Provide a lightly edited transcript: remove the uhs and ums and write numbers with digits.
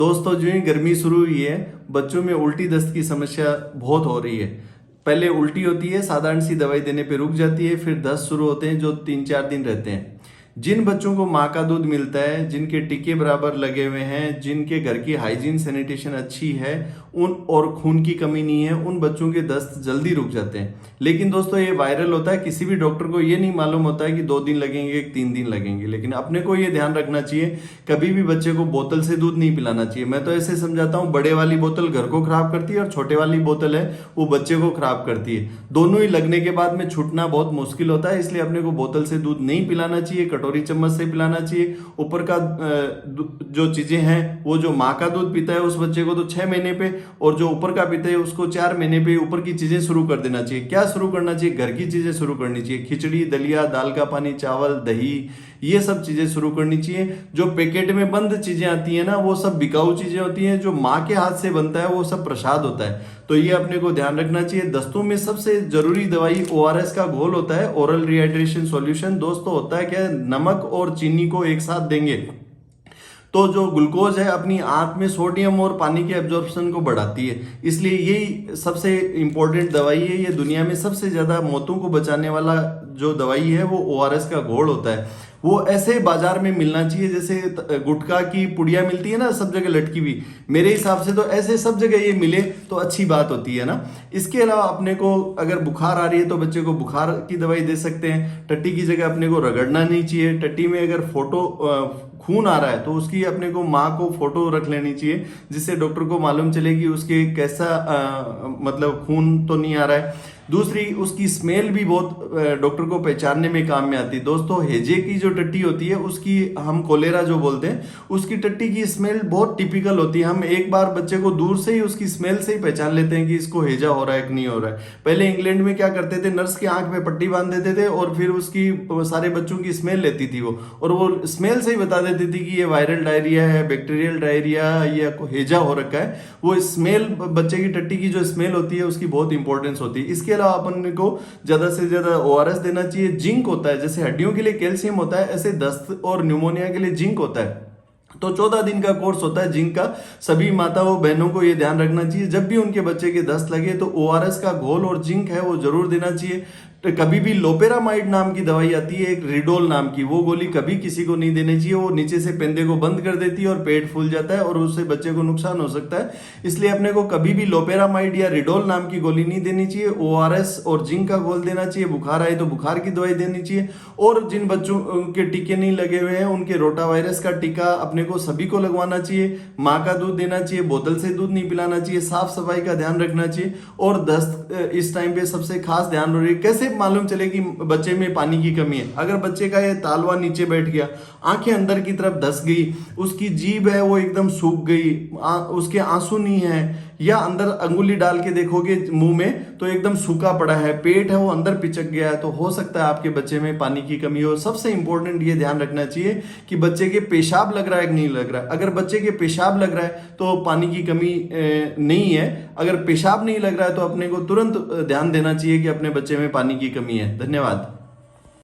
दोस्तों जो ही गर्मी शुरू हुई है, बच्चों में उल्टी दस्त की समस्या बहुत हो रही है। पहले उल्टी होती है, साधारण सी दवाई देने पे रुक जाती है, फिर दस्त शुरू होते हैं जो 3-4 दिन रहते हैं। जिन बच्चों को माँ का दूध मिलता है, जिनके टीके बराबर लगे हुए हैं, जिनके घर की हाइजीन सैनिटेशन अच्छी है, उन और खून की कमी नहीं है, उन बच्चों के दस्त जल्दी रुक जाते हैं। लेकिन दोस्तों ये वायरल होता है, किसी भी डॉक्टर को ये नहीं मालूम होता है कि 2 दिन लगेंगे, 3 दिन लगेंगे। लेकिन अपने को ये ध्यान रखना चाहिए, कभी भी बच्चे को बोतल से दूध नहीं पिलाना चाहिए। मैं तो ऐसे समझाता हूँ, बड़े वाली बोतल घर को खराब करती है और छोटे वाली बोतल है वो बच्चे को खराब करती है। दोनों ही लगने के बाद में छूटना बहुत मुश्किल होता है, इसलिए अपने को बोतल से दूध नहीं पिलाना चाहिए, कटोरी चम्मच से पिलाना चाहिए। ऊपर का जो चीजें हैं, वो जो माँ का दूध पीता है उस बच्चे को तो 6 महीने पे, और जो ऊपर का पीता है उसको 4 महीने पे ऊपर की चीजें शुरू कर देना चाहिए। क्या शुरू करना चाहिए? घर की चीजें शुरू करनी चाहिए। खिचड़ी, दलिया, दाल का पानी, चावल, दही, ये सब चीजें शुरू करनी चाहिए। जो पैकेट में बंद चीजें आती है ना, वो सब बिकाऊ चीजें होती हैं। जो माँ के हाथ से बनता है वो सब प्रसाद होता है। तो ये अपने को ध्यान रखना चाहिए। दस्तों में सबसे जरूरी दवाई ORS का घोल होता है, ओरल रिहाइड्रेशन सॉल्यूशन। दोस्तों होता है क्या, नमक और चीनी को एक साथ देंगे तो जो ग्लूकोज है अपनी आंत में सोडियम और पानी के एब्जॉर्प्शन को बढ़ाती है। इसलिए यही सबसे इंपॉर्टेंट दवाई है। ये दुनिया में सबसे ज्यादा मौतों को बचाने वाला जो दवाई है वो ORS का घोल होता है। वो ऐसे बाजार में मिलना चाहिए जैसे गुटखा की पुड़िया मिलती है ना, सब जगह लटकी हुई। मेरे हिसाब से तो ऐसे सब जगह ये मिले तो अच्छी बात होती है ना। इसके अलावा अपने को अगर बुखार आ रही है तो बच्चे को बुखार की दवाई दे सकते हैं। टट्टी की जगह अपने को रगड़ना नहीं चाहिए। टट्टी में अगर खून आ रहा है तो उसकी अपने को माँ को फोटो रख लेनी चाहिए, जिससे डॉक्टर को मालूम चले कि उसके कैसा मतलब खून तो नहीं आ रहा है। दूसरी, उसकी स्मेल भी बहुत डॉक्टर को पहचानने में काम में आती है। दोस्तों हेजे की जो टट्टी होती है, उसकी हम कोलेरा जो बोलते हैं, उसकी टट्टी की स्मेल बहुत टिपिकल होती है। हम एक बार बच्चे को दूर से ही उसकी स्मेल से ही पहचान लेते हैं कि इसको हेजा हो रहा है कि नहीं हो रहा है। पहले इंग्लैंड में क्या करते थे, नर्स की आंख में पट्टी बांध देते थे और फिर उसकी सारे बच्चों की स्मेल लेती थी वो, और वो स्मेल से ही बता देती थी कि ये वायरल डायरिया है, बैक्टीरियल डायरिया या हेजा हो रखा है। वो स्मेल, बच्चे की टट्टी की जो स्मेल होती है उसकी बहुत इंपॉर्टेंस होती है। इसके अलावा अपन को ज्यादा से ज्यादा ORS देना चाहिए। जिंक होता है, जैसे हड्डियों के लिए कैल्शियम होता है, ऐसे दस्त और न्यूमोनिया के लिए जिंक होता है। तो 14 दिन का कोर्स होता है जिंक का। सभी माताओं बहनों को ये ध्यान रखना चाहिए, जब भी उनके बच्चे के दस्त लगे तो ORS का घोल और जिंक है वो जरूर देना चाहिए। तो कभी भी लोपेरामाइड नाम की दवाई आती है, एक रिडोल नाम की, वो गोली कभी किसी को नहीं देनी चाहिए। वो नीचे से पेंदे को बंद कर देती है और पेट फूल जाता है और उससे बच्चे को नुकसान हो सकता है। इसलिए अपने को कभी भी लोपेरामाइड या रिडोल नाम की गोली नहीं देनी चाहिए। ORS और जिंक का घोल देना चाहिए। बुखार आए तो बुखार की दवाई देनी चाहिए। और जिन बच्चों के टीके नहीं लगे हुए हैं उनके रोटा वायरस का टीका अपने को सभी को लगवाना चाहिए। माँ का दूध देना चाहिए, बोतल से दूध नहीं पिलाना चाहिए, साफ सफाई का ध्यान रखना चाहिए। और दस्त इस टाइम पे सबसे खास ध्यान रखिए। कैसे मालूम चले कि बच्चे में पानी की कमी है? अगर बच्चे का ये तालवा नीचे बैठ गया, आंखें अंदर की तरफ धस गई, उसकी जीभ है वो एकदम सूख गई, उसके आंसू नहीं है, या अंदर अंगुली डाल के देखोगे मुंह में तो एकदम सूखा पड़ा है, पेट है वो अंदर पिचक गया है, तो हो सकता है आपके बच्चे में पानी की कमी हो। सबसे इंपॉर्टेंट ये ध्यान रखना चाहिए कि बच्चे के पेशाब लग रहा है कि नहीं लग रहा है। अगर बच्चे के पेशाब लग रहा है तो पानी की कमी नहीं है। अगर पेशाब नहीं लग रहा है तो अपने को तुरंत ध्यान देना चाहिए कि अपने बच्चे में पानी की कमी है। धन्यवाद।